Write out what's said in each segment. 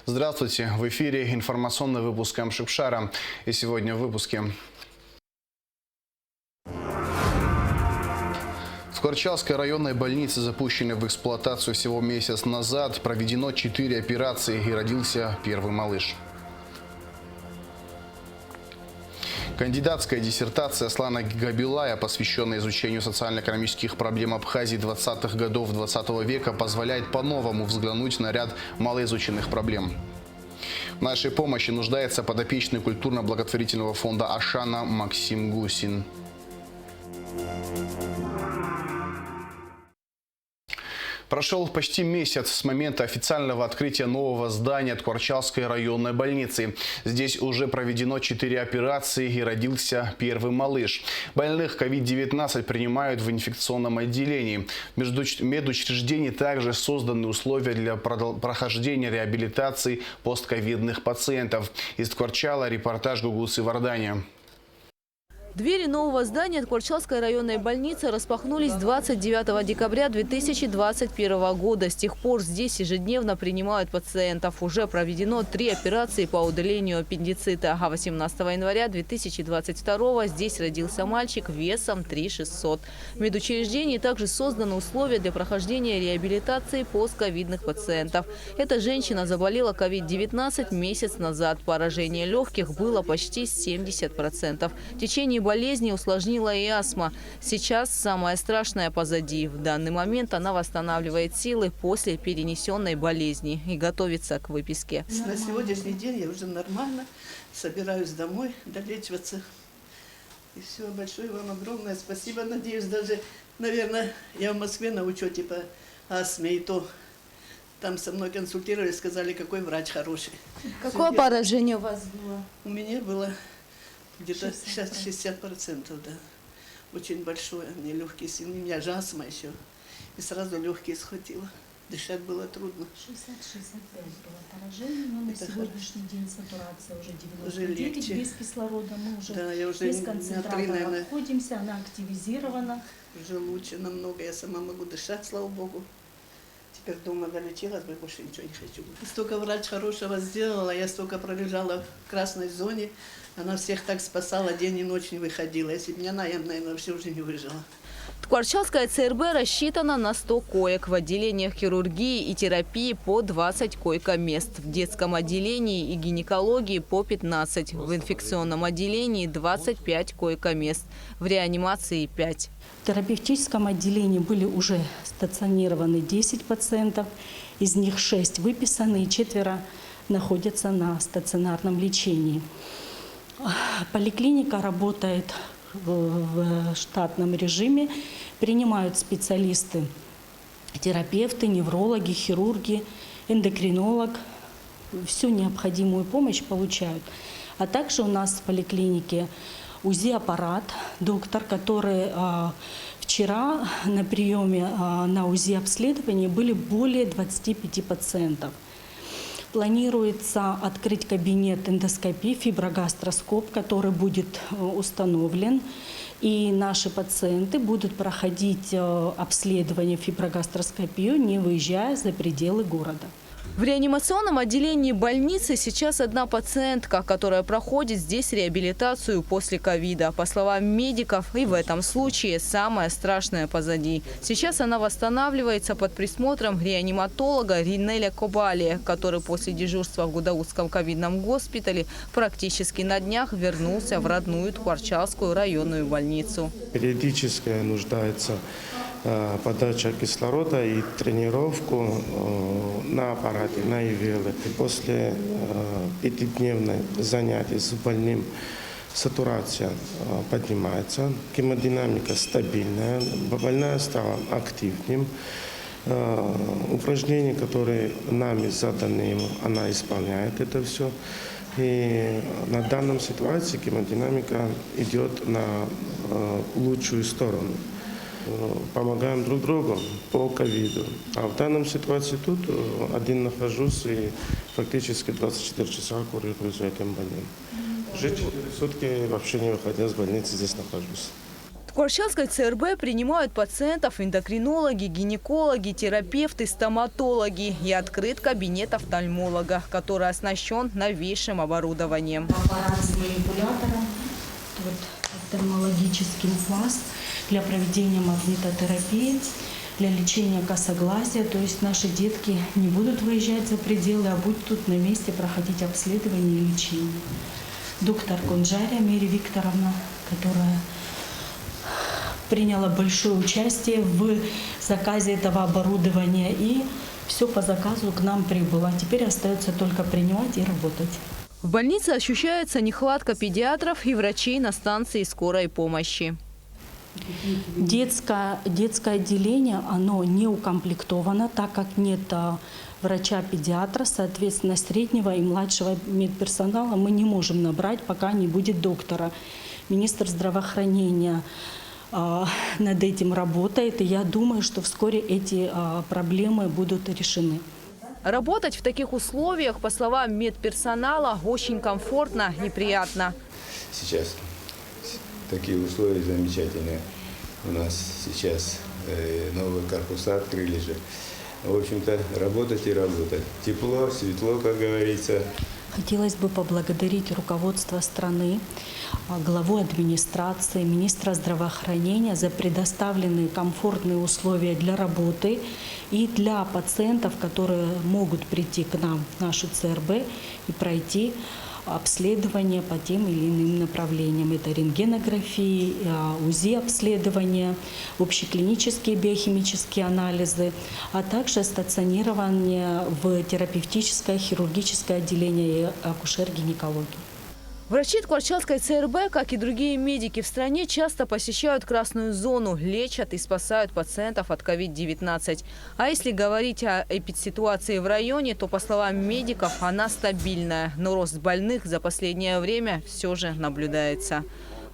Здравствуйте! В эфире информационный выпуск Амшикшара. И сегодня в выпуске. В Корчалской районной больнице, запущенной в эксплуатацию всего месяц назад, проведено 4 операции и родился первый малыш. Кандидатская диссертация Аслана Габилая, посвященная изучению социально-экономических проблем Абхазии 20-х годов 20 века, позволяет по-новому взглянуть на ряд малоизученных проблем. В нашей помощи нуждается подопечный культурно-благотворительного фонда Ашана Максим Гусин. Прошел почти месяц с момента официального открытия нового здания Ткварчалской районной больницы. Здесь уже проведено 4 операции и родился первый малыш. Больных COVID-19 принимают в инфекционном отделении. В медучреждении также созданы условия для прохождения реабилитации постковидных пациентов. Из Ткварчала репортаж Гугусы Вардания. Двери нового здания Ткварчалской районной больницы распахнулись 29 декабря 2021 года. С тех пор здесь ежедневно принимают пациентов. Уже проведено 3 операции по удалению аппендицита. А 18 января 2022 здесь родился мальчик весом 3600. В медучреждении также созданы условия для прохождения реабилитации постковидных пациентов. Эта женщина заболела COVID-19 месяц назад. Поражение легких было почти 70%. В течение болезни усложнила и астма. Сейчас самое страшное позади. В данный момент она восстанавливает силы после перенесенной болезни и готовится к выписке. На сегодняшний день я уже нормально собираюсь домой долечиваться. И все, большое вам огромное спасибо. Надеюсь, даже, наверное, я в Москве на учете по астме, и то там со мной консультировали, сказали, какой врач хороший. Какое поражение у вас было? У меня было где-то 60%, да. Очень большое. Мне легкие сильные. У меня же астма еще. И сразу легкие схватило. Дышать было трудно. 60-65 было поражение, но на сегодняшний день сатурация уже 99, легче. Без кислорода. Мы уже, да, я уже без концентратора наверное, находимся, она активизирована. Уже лучше намного. Я сама могу дышать, слава богу. Теперь дома долечилась, больше ничего не хочу. Столько врач хорошего сделала, я столько пролежала в красной зоне. Она всех так спасала, день и ночь не выходила. Если бы не она, я, наверное, вообще уже не выжила. Ткварчалская ЦРБ рассчитана на 100 коек. В отделениях хирургии и терапии по 20 койко-мест. В детском отделении и гинекологии по 15. В инфекционном отделении 25 койко-мест. В реанимации 5. В терапевтическом отделении были уже стационированы 10 пациентов. Из них 6 выписаны и 4 находятся на стационарном лечении. Поликлиника работает в штатном режиме. Принимают специалисты, терапевты, неврологи, хирурги, эндокринолог. Всю необходимую помощь получают. А также у нас в поликлинике УЗИ-аппарат, доктор, который вчера на приеме на УЗИ-обследовании были более 25 пациентов. Планируется открыть кабинет эндоскопии, фиброгастроскоп, который будет установлен. И наши пациенты будут проходить обследование фиброгастроскопию, не выезжая за пределы города. В реанимационном отделении больницы сейчас одна пациентка, которая проходит здесь реабилитацию после ковида. По словам медиков, и в этом случае самое страшное позади. Сейчас она восстанавливается под присмотром реаниматолога Ринеля Кобали, который после дежурства в Гудаутском ковидном госпитале практически на днях вернулся в родную Ткварчалскую районную больницу. Периодически нуждается подача кислорода и тренировку на аппарате, на ИВЛ. После 5-дневных занятий с больным сатурация поднимается, гемодинамика стабильная, больная стала активным. Упражнения, которые нами заданы, она исполняет это все. И на данном ситуации гемодинамика идет на лучшую сторону. Помогаем друг другу по ковиду. А в данном ситуации тут один нахожусь и фактически 24 часа курирую за этим больным. Уже 4 сутки вообще не выходя с больницы, здесь нахожусь. Кварчалской ЦРБ принимают пациентов эндокринологи, гинекологи, терапевты, стоматологи и открыт кабинет офтальмолога, который оснащен новейшим оборудованием. Аппарат с манипулятором, вот офтальмологический флас для проведения магнитотерапии, для лечения косоглазия. То есть наши детки не будут выезжать за пределы, а будут тут на месте проходить обследование и лечение. Доктор Конжария Мерия Викторовна, которая приняла большое участие в заказе этого оборудования, и все по заказу к нам прибыло. Теперь остается только принимать и работать. В больнице ощущается нехватка педиатров и врачей на станции скорой помощи. Детское отделение, оно не укомплектовано, так как нет врача-педиатра, соответственно, среднего и младшего медперсонала мы не можем набрать, пока не будет доктора. Министр здравоохранения над этим работает, и я думаю, что вскоре эти проблемы будут решены. Работать в таких условиях, по словам медперсонала, очень комфортно и приятно. Сейчас такие условия замечательные. У нас сейчас новые корпуса открыли же. В общем-то, работать и работать. Тепло, светло, как говорится. Хотелось бы поблагодарить руководство страны, главу администрации, министра здравоохранения за предоставленные комфортные условия для работы и для пациентов, которые могут прийти к нам в нашу ЦРБ и пройти обследование по тем или иным направлениям. Это рентгенографии, УЗИ-обследования, общеклинические биохимические анализы, а также стационирование в терапевтическое, хирургическое отделение и акушер-гинекологии. Врачи Кварчалской ЦРБ, как и другие медики в стране, часто посещают красную зону, лечат и спасают пациентов от COVID-19. А если говорить о эпидситуации в районе, то, по словам медиков, она стабильная. Но рост больных за последнее время все же наблюдается.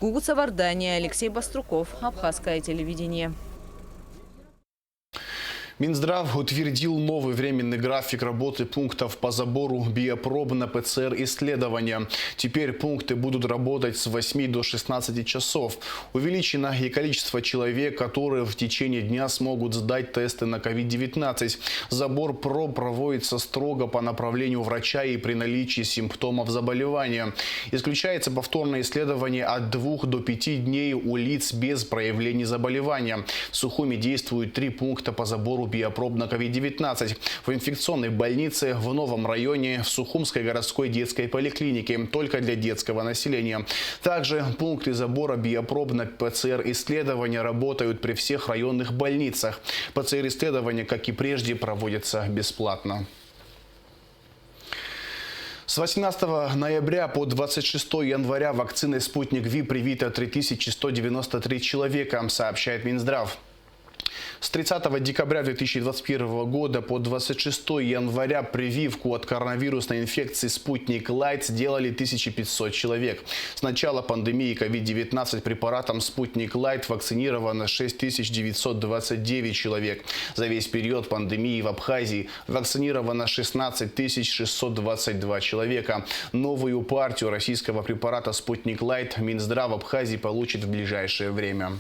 Гугуца Вардания, Алексей Баструков, Абхазское телевидение. Минздрав утвердил новый временный график работы пунктов по забору биопроб на ПЦР-исследования. Теперь пункты будут работать с 8 до 16 часов. Увеличено и количество человек, которые в течение дня смогут сдать тесты на COVID-19. Забор проб проводится строго по направлению врача и при наличии симптомов заболевания. Исключается повторное исследование от 2 до 5 дней у лиц без проявлений заболевания. В Сухуми действуют 3 пункта по забору биопроб на COVID-19. В инфекционной больнице, в Новом районе, в Сухумской городской детской поликлинике, только для детского населения. Также пункты забора биопроб на ПЦР-исследования работают при всех районных больницах. ПЦР-исследования, как и прежде, проводятся бесплатно. С 18 ноября по 26 января вакциной «Спутник Ви» привито 3193 человека, сообщает Минздрав. С 30 декабря 2021 года по 26 января прививку от коронавирусной инфекции «Спутник Лайт» сделали 1500 человек. С начала пандемии COVID-19 препаратом «Спутник Лайт» вакцинировано 6929 человек. За весь период пандемии в Абхазии вакцинировано 16 622 человека. Новую партию российского препарата «Спутник Лайт» Минздрав Абхазии получит в ближайшее время.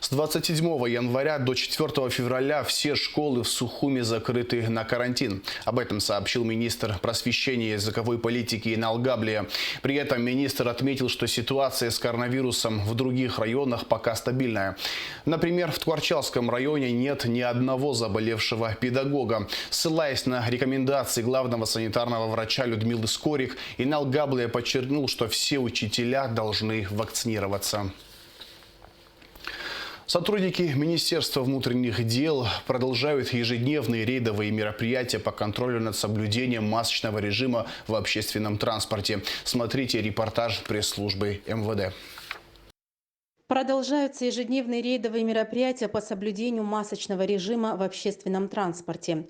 С 27 января до 4 февраля все школы в Сухуми закрыты на карантин. Об этом сообщил министр просвещения и языковой политики Инал Габлия. При этом министр отметил, что ситуация с коронавирусом в других районах пока стабильная. Например, в Ткварчалском районе нет ни одного заболевшего педагога. Ссылаясь на рекомендации главного санитарного врача Людмилы Скорик, Инал Габлия подчеркнул, что все учителя должны вакцинироваться. Сотрудники Министерства внутренних дел продолжают ежедневные рейдовые мероприятия по контролю над соблюдением масочного режима в общественном транспорте. Смотрите репортаж пресс-службы МВД. Продолжаются ежедневные рейдовые мероприятия по соблюдению масочного режима в общественном транспорте.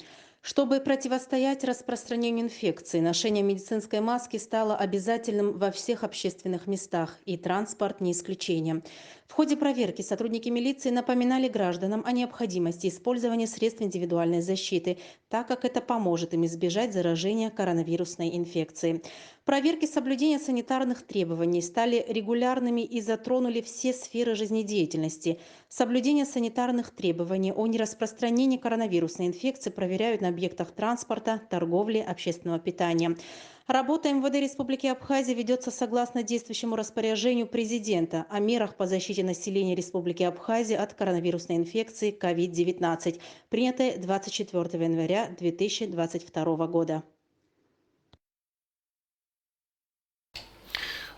Чтобы противостоять распространению инфекции, ношение медицинской маски стало обязательным во всех общественных местах, и транспорт не исключение. В ходе проверки сотрудники милиции напоминали гражданам о необходимости использования средств индивидуальной защиты, так как это поможет им избежать заражения коронавирусной инфекцией. Проверки соблюдения санитарных требований стали регулярными и затронули все сферы жизнедеятельности. Соблюдение санитарных требований о нераспространении коронавирусной инфекции проверяют на объектах транспорта, торговли, общественного питания. Работа МВД Республики Абхазия ведется согласно действующему распоряжению президента о мерах по защите населения Республики Абхазия от коронавирусной инфекции COVID-19, принятой 24 января 2022 года.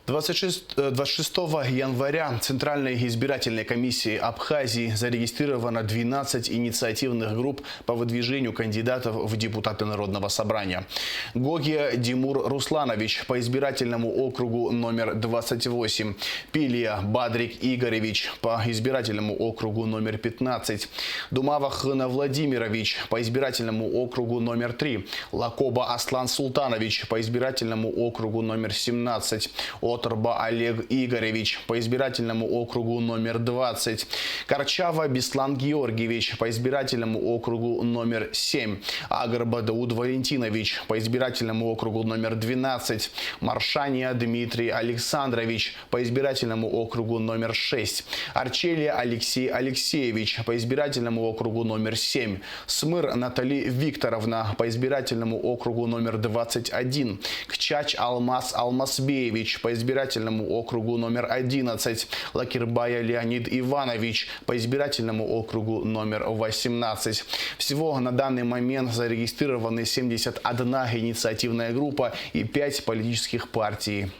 26 января Центральной избирательной комиссии Абхазии зарегистрировано 12 инициативных групп по выдвижению кандидатов в депутаты Народного собрания. Гогия Димур Русланович по избирательному округу номер 28, Пилия Бадрик Игоревич по избирательному округу номер 15, Думава Хына Владимирович по избирательному округу номер 3, Лакоба Аслан Султанович по избирательному округу номер 17, Оторба Олег Игоревич по избирательному округу номер 20, Корчава Беслан Георгиевич по избирательному округу номер 7, Агарба Дауд Валентинович по избирательному округу номер 12, Маршания Дмитрий Александрович по избирательному округу номер 6, Арчелия Алексей Алексеевич по избирательному округу номер 7, Смыр Натали Викторовна по избирательному округу номер 21, Кчач Алмаз Алмазбеевич по избирательному округу номер 11, Лакирбая Леонид Иванович по избирательному округу номер 18. Всего на данный момент зарегистрированы 71 инициативная группа и 5 политических партий.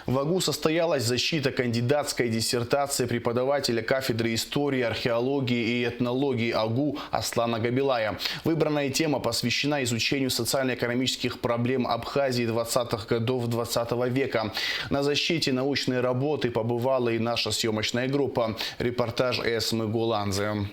В АГУ состоялась защита кандидатской диссертации преподавателя кафедры истории, археологии и этнологии АГУ Аслана Габилая. Выбранная тема посвящена изучению социально-экономических проблем Абхазии 20-х годов 20 века. На защите научной работы побывала и наша съемочная группа. Репортаж Эсмы Гуланзе.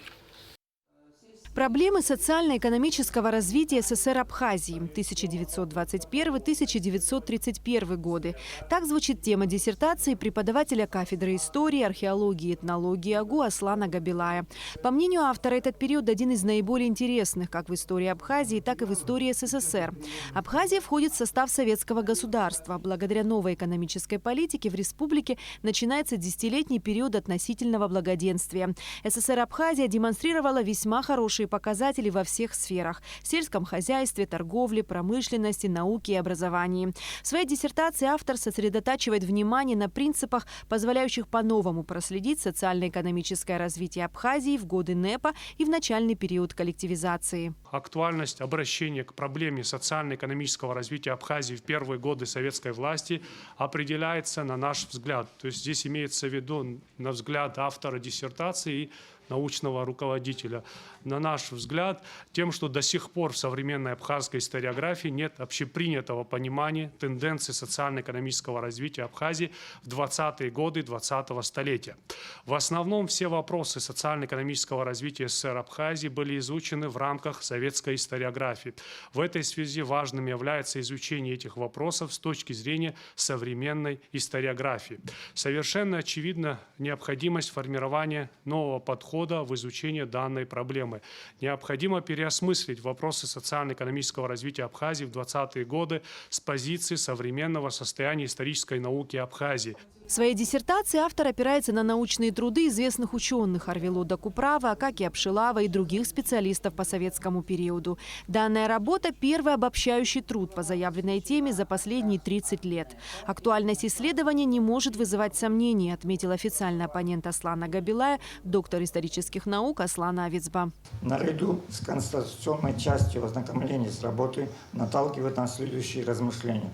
Проблемы социально-экономического развития СССР Абхазии 1921-1931 годы. Так звучит тема диссертации преподавателя кафедры истории, археологии и этнологии АГУ Аслана Габилая. По мнению автора, этот период один из наиболее интересных как в истории Абхазии, так и в истории СССР. Абхазия входит в состав советского государства. Благодаря новой экономической политике в республике начинается десятилетний период относительного благоденствия. СССР Абхазия демонстрировала весьма хорошие показатели во всех сферах – сельском хозяйстве, торговле, промышленности, науке и образовании. В своей диссертации автор сосредотачивает внимание на принципах, позволяющих по-новому проследить социально-экономическое развитие Абхазии в годы НЭПа и в начальный период коллективизации. Актуальность обращения к проблеме социально-экономического развития Абхазии в первые годы советской власти определяется на наш взгляд. То есть здесь имеется в виду на взгляд автора диссертации и научного руководителя. На наш взгляд, тем, что до сих пор в современной абхазской историографии нет общепринятого понимания тенденций социально-экономического развития Абхазии в 20-е годы 20-го столетия. В основном все вопросы социально-экономического развития СССР Абхазии были изучены в рамках советской историографии. В этой связи важным является изучение этих вопросов с точки зрения современной историографии. Совершенно очевидна необходимость формирования нового подхода в изучении данной проблемы. Необходимо переосмыслить вопросы социально-экономического развития Абхазии в 20-е годы с позиции современного состояния исторической науки Абхазии. В своей диссертации автор опирается на научные труды известных ученых Арвелода Куправа, Акакия Пшилава и других специалистов по советскому периоду. Данная работа – первый обобщающий труд по заявленной теме за последние 30 лет. Актуальность исследования не может вызывать сомнений, отметил официальный оппонент Аслана Габилая, доктор исторических наук Аслан Авицба. Наряду с конституционной частью ознакомления с работой наталкивает на следующие размышления.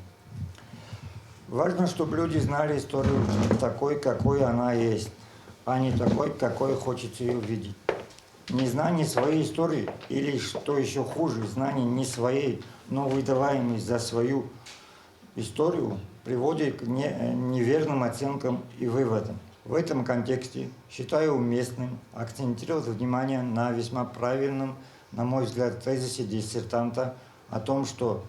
Важно, чтобы люди знали историю такой, какой она есть, а не такой, какой хочется ее видеть. Незнание своей истории или, что еще хуже, знание не своей, но выдаваемой за свою историю приводит к неверным оценкам и выводам. В этом контексте считаю уместным акцентировать внимание на весьма правильном на мой взгляд, тезисе диссертанта о том, что,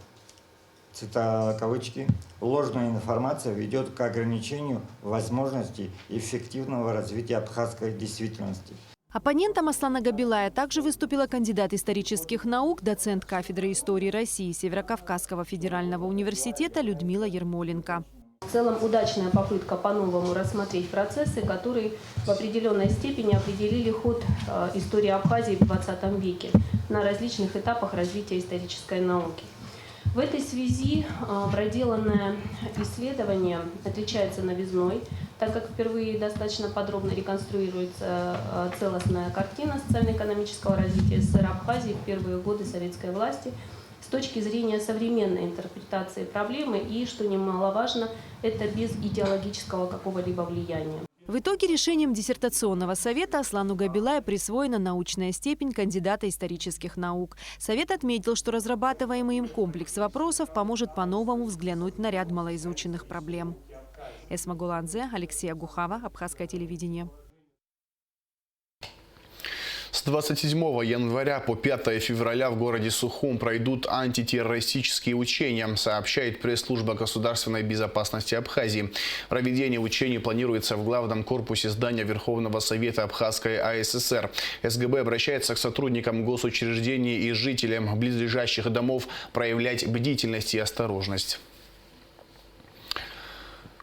кавычки, ложная информация ведет к ограничению возможностей эффективного развития абхазской действительности. Оппонентом Аслана Габилая также выступила кандидат исторических наук, доцент кафедры истории России Северокавказского федерального университета Людмила Ермоленко. В целом удачная попытка по-новому рассмотреть процессы, которые в определенной степени определили ход истории Абхазии в 20 веке на различных этапах развития исторической науки. В этой связи проделанное исследование отличается новизной, так как впервые достаточно подробно реконструируется целостная картина социально-экономического развития СССР Абхазии в первые годы советской власти с точки зрения современной интерпретации проблемы и, что немаловажно, это без идеологического какого-либо влияния. В итоге решением диссертационного совета Аслану Габилаю присвоена научная степень кандидата исторических наук. Совет отметил, что разрабатываемый им комплекс вопросов поможет по-новому взглянуть на ряд малоизученных проблем. Эсма Гуланзе, Алексей Агухава, Абхазское телевидение. С 27 января по 5 февраля в городе Сухум пройдут антитеррористические учения, сообщает пресс-служба государственной безопасности Абхазии. Проведение учений планируется в главном корпусе здания Верховного Совета Абхазской АССР. СГБ обращается к сотрудникам госучреждений и жителям близлежащих домов проявлять бдительность и осторожность.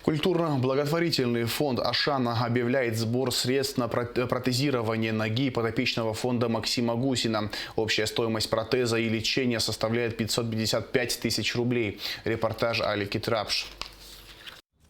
Культурно-благотворительный фонд «Ашана» объявляет сбор средств на протезирование ноги подопечного фонда Максима Гусина. Общая стоимость протеза и лечения составляет 555 тысяч рублей. Репортаж Алики Трапш.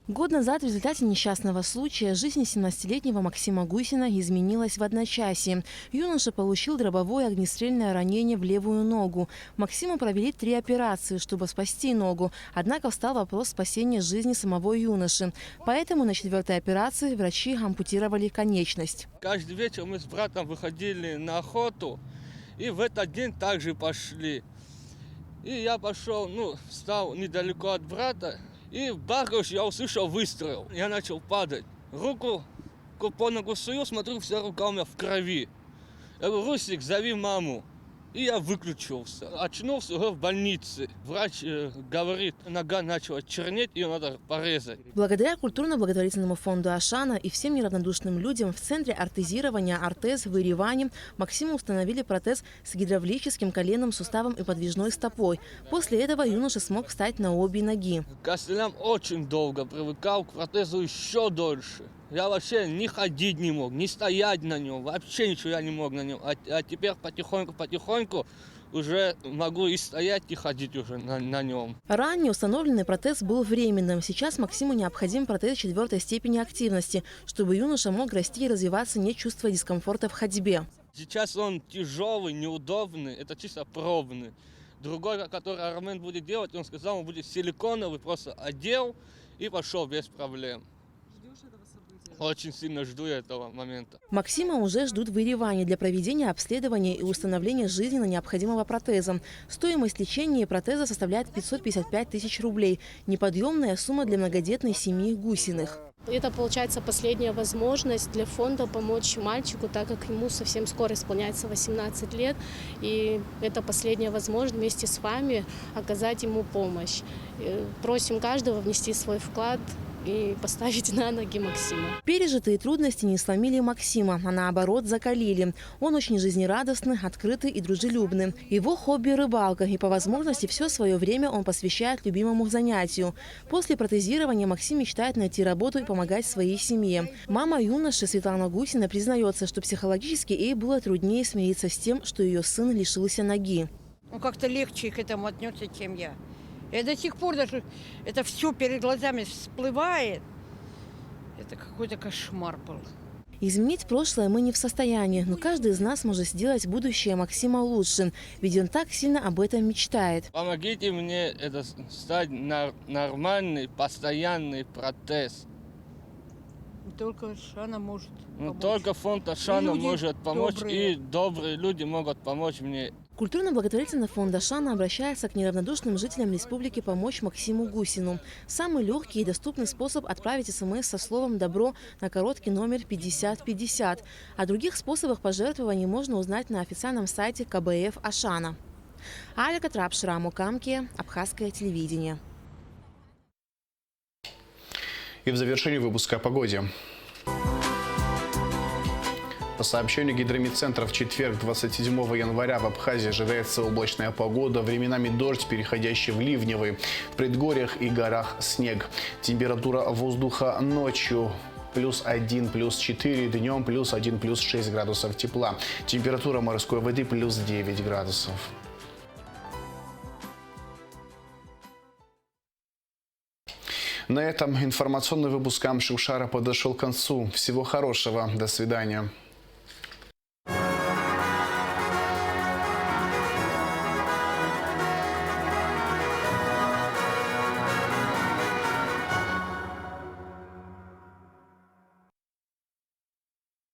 Год назад в результате несчастного случая жизнь 17-летнего Максима Гусина изменилась в одночасье. Юноша получил дробовое огнестрельное ранение в левую ногу. Максиму провели 3 операции, чтобы спасти ногу. Однако встал вопрос спасения жизни самого юноши. Поэтому на 4-й операции врачи ампутировали конечность. Каждый вечер мы с братом выходили на охоту. И в этот день также пошли. И я пошел, встал недалеко от брата. И в багаж я услышал выстрел. Я начал падать. Руку по ногу сую, смотрю, вся рука у меня в крови. Я говорю: Русик, зови маму. И я выключился. Очнулся уже в больнице. Врач говорит, нога начала чернеть, ее надо порезать. Благодаря культурно-благотворительному фонду «Ашана» и всем неравнодушным людям в центре ортезирования «Ортез» в Ереване Максиму установили протез с гидравлическим коленным суставом и подвижной стопой. После этого юноша смог встать на обе ноги. К костылям очень долго привыкал, к протезу еще дольше. Я вообще ни ходить не мог, ни стоять на нем, вообще ничего я не мог на нем. А теперь потихоньку уже могу и стоять, и ходить уже на нем. Ранее установленный протез был временным. Сейчас Максиму необходим протез 4-й степени активности, чтобы юноша мог расти и развиваться, не чувствуя дискомфорта в ходьбе. Сейчас он тяжелый, неудобный, это чисто пробный. Другой, который Армен будет делать, он сказал, он будет силиконовый, просто одел и пошел без проблем. Очень сильно жду этого момента. Максима уже ждут в Ереване для проведения обследования и установления жизненно необходимого протеза. Стоимость лечения протеза составляет 555 тысяч рублей. Неподъемная сумма для многодетной семьи Гусиных. Это, получается, последняя возможность для фонда помочь мальчику, так как ему совсем скоро исполняется 18 лет. И это последняя возможность вместе с вами оказать ему помощь. Просим каждого внести свой вклад и поставить на ноги Максима. Пережитые трудности не сломили Максима, а наоборот закалили. Он очень жизнерадостный, открытый и дружелюбный. Его хобби – рыбалка, и по возможности все свое время он посвящает любимому занятию. После протезирования Максим мечтает найти работу и помогать своей семье. Мама юноши Светлана Гусина признается, что психологически ей было труднее смириться с тем, что ее сын лишился ноги. Он как-то легче к этому отнесся, чем я. И до сих пор даже это все перед глазами всплывает. Это какой-то кошмар был. Изменить прошлое мы не в состоянии, но каждый из нас может сделать будущее Максима лучше, ведь он так сильно об этом мечтает. Помогите мне это стать нормальный, постоянный протез. Только Ашана может помочь. Только фонд Ашана может помочь, добрые. и добрые люди могут помочь мне. Культурно-благотворительный фонд «Ашана» обращается к неравнодушным жителям республики помочь Максиму Гусину. Самый легкий и доступный способ – отправить СМС со словом «Добро» на короткий номер 5050. О других способах пожертвований можно узнать на официальном сайте КБФ «Ашана». Аля Катрапшира, Мукамки, Абхазское телевидение. И в завершении выпуска о погоде. По сообщению Гидромедцентра, в четверг, 27 января, в Абхазии ожидается облачная погода, временами дождь, переходящий в ливневый. В предгорьях и горах снег. Температура воздуха ночью +1, +4, днем +1, +6 градусов тепла. Температура морской воды +9 градусов. На этом информационный выпуск Амши Ушара подошел к концу. Всего хорошего. До свидания.